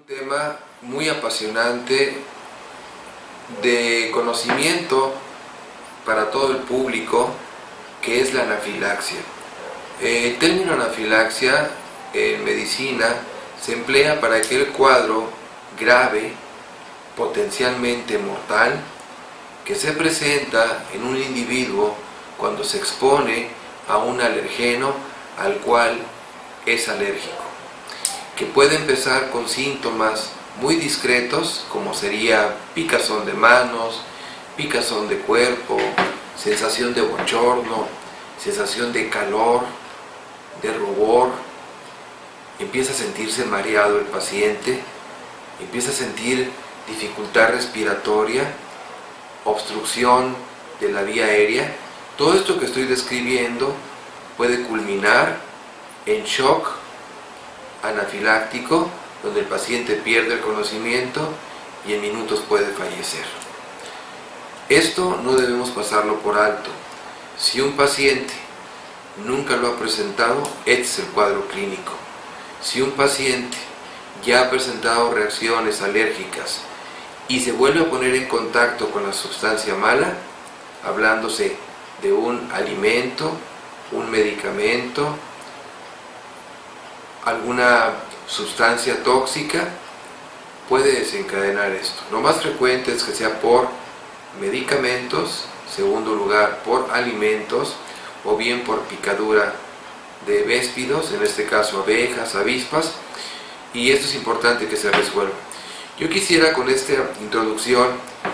Tema muy apasionante de conocimiento para todo el público, que es la anafilaxia. El término anafilaxia en medicina se emplea para aquel cuadro grave, potencialmente mortal, que se presenta en un individuo cuando se expone a un alergeno al cual es alérgico, que puede empezar con síntomas muy discretos, como sería picazón de manos, picazón de cuerpo, sensación de bochorno, sensación de calor, de rubor. Empieza a sentirse mareado el paciente, empieza a sentir dificultad respiratoria, obstrucción de la vía aérea. Todo esto que estoy describiendo puede culminar en shock anafiláctico, donde el paciente pierde el conocimiento y en minutos puede fallecer. Esto no debemos pasarlo por alto. Si un paciente nunca lo ha presentado, este es el cuadro clínico. Si un paciente ya ha presentado reacciones alérgicas y se vuelve a poner en contacto con la sustancia mala, hablándose de un alimento, un medicamento, alguna sustancia tóxica, puede desencadenar esto. Lo más frecuente es que sea por medicamentos, segundo lugar por alimentos, o bien por picadura de véspidos, en este caso abejas, avispas, y esto es importante que se resuelva. Yo quisiera con esta introducción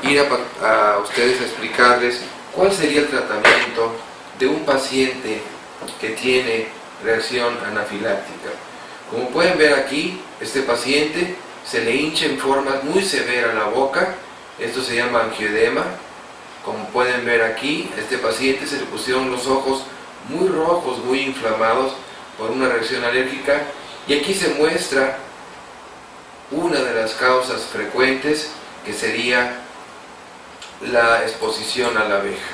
ir a ustedes a explicarles cuál sería el tratamiento de un paciente que tiene reacción anafiláctica. Como pueden ver aquí, este paciente se le hincha en forma muy severa la boca, esto se llama angioedema. Como pueden ver aquí, a este paciente se le pusieron los ojos muy rojos, muy inflamados por una reacción alérgica, y aquí se muestra una de las causas frecuentes, que sería la exposición a la abeja.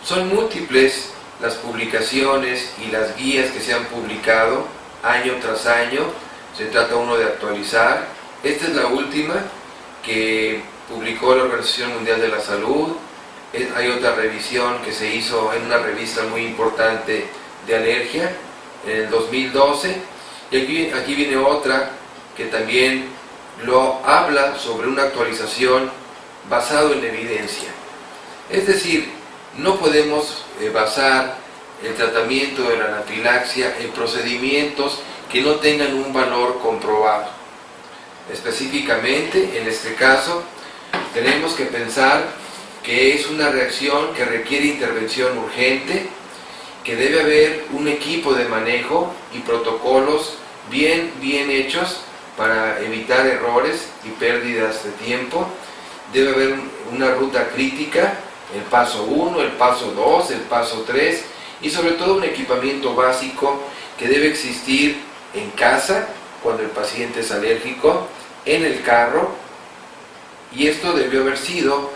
Son múltiples las publicaciones y las guías que se han publicado año tras año. Se trata uno de actualizar. Esta es la última que publicó la Organización Mundial de la Salud. Hay otra revisión que se hizo en una revista muy importante de alergia en el 2012, y aquí viene otra que también lo habla sobre una actualización basado en evidencia. Es decir, no podemos basar el tratamiento de la anafilaxia en procedimientos que no tengan un valor comprobado. Específicamente, en este caso, tenemos que pensar que es una reacción que requiere intervención urgente, que debe haber un equipo de manejo y protocolos bien hechos para evitar errores y pérdidas de tiempo. Debe haber una ruta crítica, el paso 1, el paso 2, el paso 3, y sobre todo un equipamiento básico que debe existir en casa cuando el paciente es alérgico, en el carro, y esto debió haber sido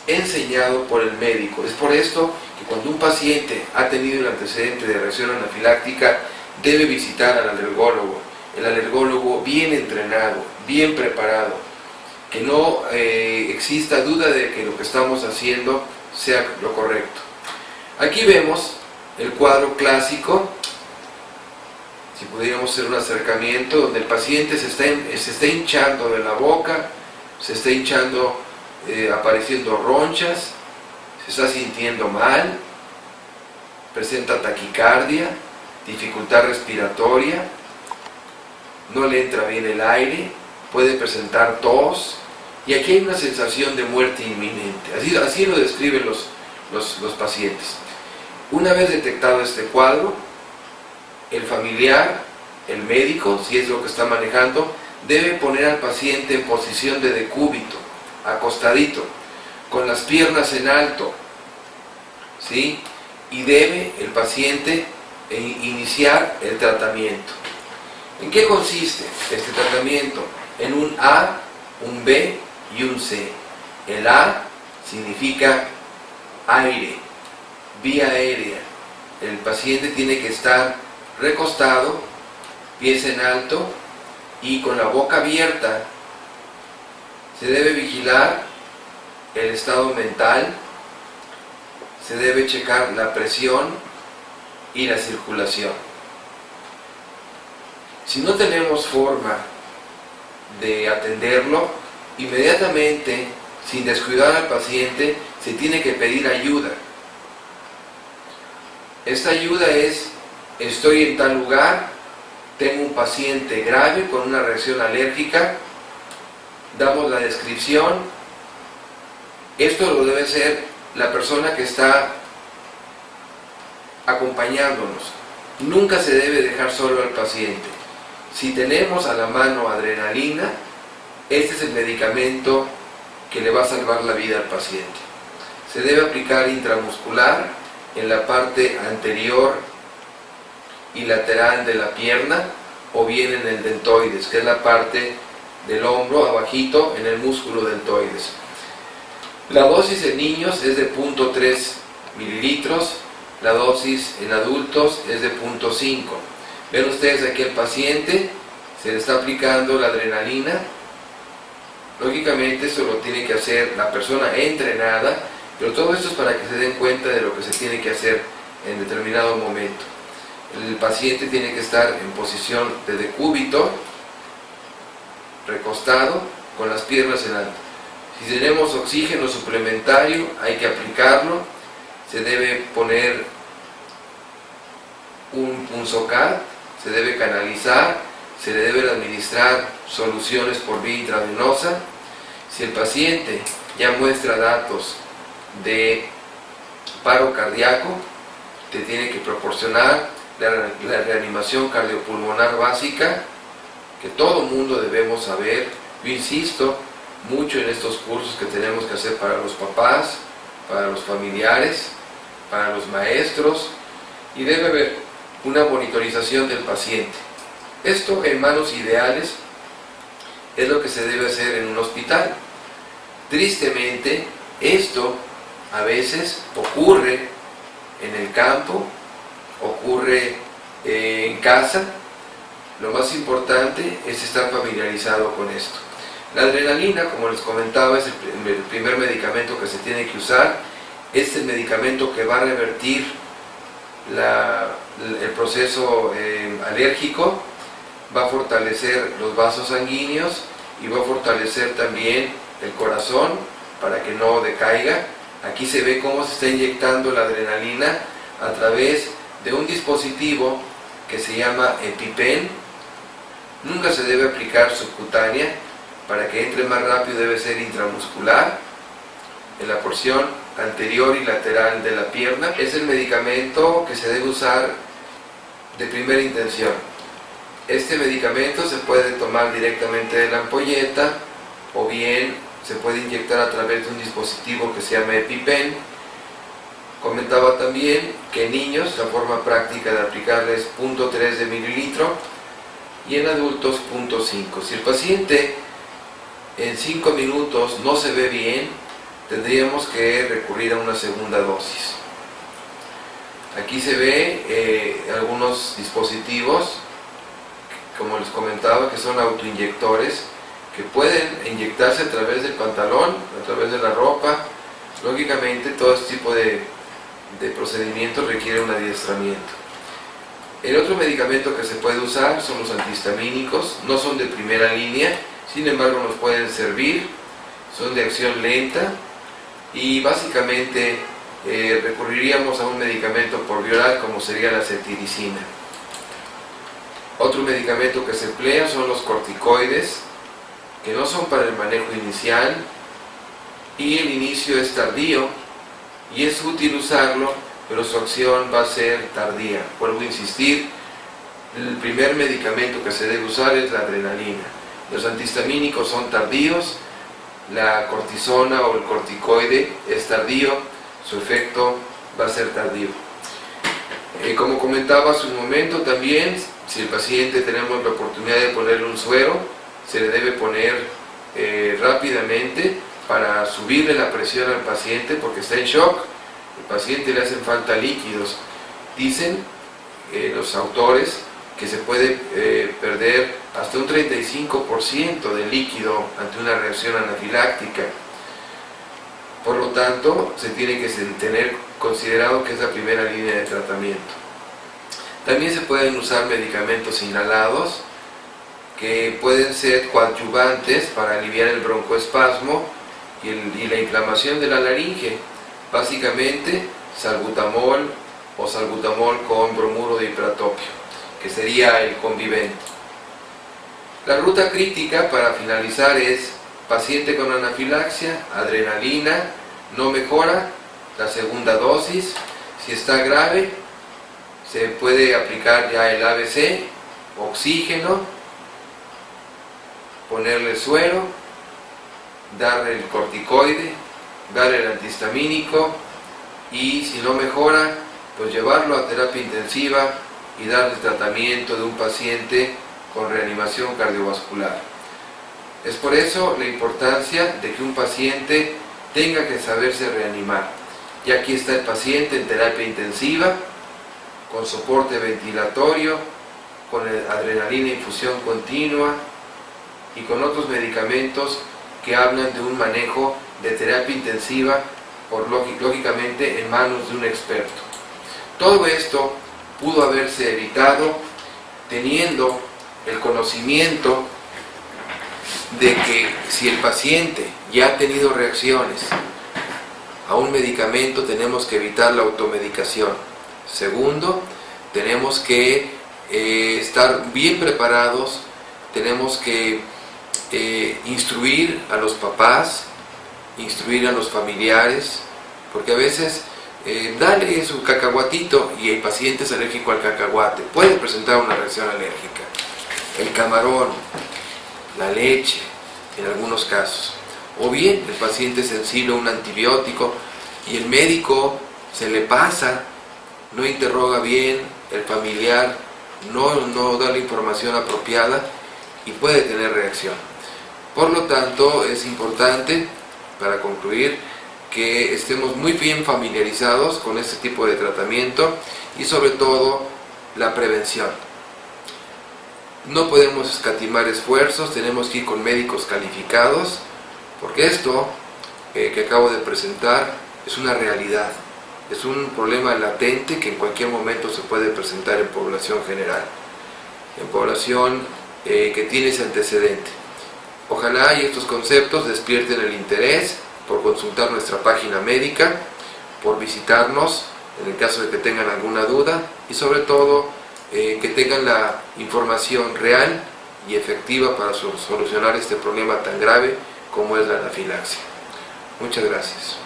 enseñado por el médico. Es por esto que cuando un paciente ha tenido el antecedente de reacción anafiláctica, debe visitar al alergólogo. El alergólogo bien entrenado, bien preparado, que no exista duda de que lo que estamos haciendo sea lo correcto. Aquí vemos el cuadro clásico, si pudiéramos hacer un acercamiento, donde el paciente se está hinchando de la boca, se está hinchando, apareciendo ronchas, se está sintiendo mal, presenta taquicardia, dificultad respiratoria, no le entra bien el aire, puede presentar tos, y aquí hay una sensación de muerte inminente. Así lo describen los pacientes. Una vez detectado este cuadro, el familiar, el médico, si es lo que está manejando, debe poner al paciente en posición de decúbito, acostadito, con las piernas en alto, ¿sí? Y debe el paciente iniciar el tratamiento. ¿En qué consiste este tratamiento? En un A, un B y un C. El A significa aire, vía aérea. El paciente tiene que estar recostado, pies en alto, y con la boca abierta. Se debe vigilar el estado mental, se debe checar la presión y la circulación. Si no tenemos forma de atenderlo, inmediatamente, sin descuidar al paciente, se tiene que pedir ayuda. Esta ayuda es: estoy en tal lugar, tengo un paciente grave con una reacción alérgica, damos la descripción. Esto lo debe hacer la persona que está acompañándonos. Nunca se debe dejar solo al paciente. Si tenemos a la mano adrenalina, este es el medicamento que le va a salvar la vida al paciente. Se debe aplicar intramuscular en la parte anterior y lateral de la pierna, o bien en el deltoides, que es la parte del hombro abajito, en el músculo deltoides. La dosis en niños es de 0.3 mililitros, la dosis en adultos es de 0.5. Ven ustedes aquí al paciente, se le está aplicando la adrenalina. Lógicamente esto lo tiene que hacer la persona entrenada, pero todo esto es para que se den cuenta de lo que se tiene que hacer en determinado momento. El paciente tiene que estar en posición de decúbito, recostado, con las piernas en alto. Si tenemos oxígeno suplementario, hay que aplicarlo. Se debe poner un punzocat, se debe canalizar, se le deben administrar soluciones por vía intravenosa. Si el paciente ya muestra datos de paro cardíaco, te tiene que proporcionar la reanimación cardiopulmonar básica, que todo mundo debemos saber. Yo insisto mucho en estos cursos que tenemos que hacer para los papás, para los familiares, para los maestros, y debe haber una monitorización del paciente. Esto, en manos ideales, es lo que se debe hacer en un hospital. Tristemente, esto a veces ocurre en el campo, ocurre en casa. Lo más importante es estar familiarizado con esto. La adrenalina, como les comentaba, es el primer medicamento que se tiene que usar. Es el medicamento que va a revertir el proceso alérgico, va a fortalecer los vasos sanguíneos y va a fortalecer también el corazón para que no decaiga. Aquí se ve cómo se está inyectando la adrenalina a través de un dispositivo que se llama EpiPen. Nunca se debe aplicar subcutánea. Para que entre más rápido debe ser intramuscular, en la porción anterior y lateral de la pierna. Es el medicamento que se debe usar de primera intención. Este medicamento se puede tomar directamente de la ampolleta, o bien se puede inyectar a través de un dispositivo que se llama EpiPen. Comentaba también que en niños la forma práctica de aplicarle es 0.3 de mililitro y en adultos 0.5. Si el paciente en 5 minutos no se ve bien, tendríamos que recurrir a una segunda dosis. Aquí se ve algunos dispositivos, como les comentaba, que son autoinyectores, que pueden inyectarse a través del pantalón, a través de la ropa. Lógicamente todo este tipo de procedimientos requiere un adiestramiento. El otro medicamento que se puede usar son los antihistamínicos. No son de primera línea, sin embargo nos pueden servir. Son de acción lenta y básicamente recurriríamos a un medicamento por vía oral, como sería la cetirizina. Otro medicamento que se emplea son los corticoides, que no son para el manejo inicial, y el inicio es tardío, y es útil usarlo, pero su acción va a ser tardía. Vuelvo a insistir, el primer medicamento que se debe usar es la adrenalina. Los antihistamínicos son tardíos, la cortisona o el corticoide es tardío, su efecto va a ser tardío. Como comentaba hace un momento también, si el paciente tenemos la oportunidad de ponerle un suero, se le debe poner rápidamente para subirle la presión al paciente, porque está en shock. El paciente le hacen falta líquidos. Dicen los autores que se puede perder hasta un 35% de líquido ante una reacción anafiláctica. Por lo tanto, se tiene que tener considerado que es la primera línea de tratamiento. También se pueden usar medicamentos inhalados que pueden ser coadyuvantes para aliviar el broncoespasmo y la inflamación de la laringe. Básicamente, salbutamol o salbutamol con bromuro de ipratopio, que sería el convivente. La ruta crítica para finalizar es paciente con anafilaxia, adrenalina, no mejora, la segunda dosis. Si está grave, se puede aplicar ya el ABC, oxígeno, ponerle suero, darle el corticoide, darle el antihistamínico y si no mejora, pues llevarlo a terapia intensiva y darle tratamiento de un paciente con reanimación cardiovascular. Es por eso la importancia de que un paciente tenga que saberse reanimar. Y aquí está el paciente en terapia intensiva, con soporte ventilatorio, con adrenalina infusión continua y con otros medicamentos que hablan de un manejo de terapia intensiva, lógicamente en manos de un experto. Todo esto pudo haberse evitado teniendo el conocimiento de que si el paciente ya ha tenido reacciones a un medicamento, tenemos que evitar la automedicación. Segundo, tenemos que estar bien preparados, tenemos que instruir a los papás, instruir a los familiares, porque a veces dale su cacahuatito y el paciente es alérgico al cacahuate, puede presentar una reacción alérgica. El camarón, la leche, en algunos casos. O bien el paciente es sensible a un antibiótico y el médico se le pasa, no interroga bien, el familiar no da la información apropiada y puede tener reacción. Por lo tanto, es importante, para concluir, que estemos muy bien familiarizados con este tipo de tratamiento y sobre todo la prevención. No podemos escatimar esfuerzos, tenemos que ir con médicos calificados, porque esto que acabo de presentar es una realidad, es un problema latente que en cualquier momento se puede presentar en población general, en población que tiene ese antecedente. Ojalá y estos conceptos despierten el interés por consultar nuestra página médica, por visitarnos en el caso de que tengan alguna duda y sobre todo que tengan la información real y efectiva para solucionar este problema tan grave como es la anafilaxia. Muchas gracias.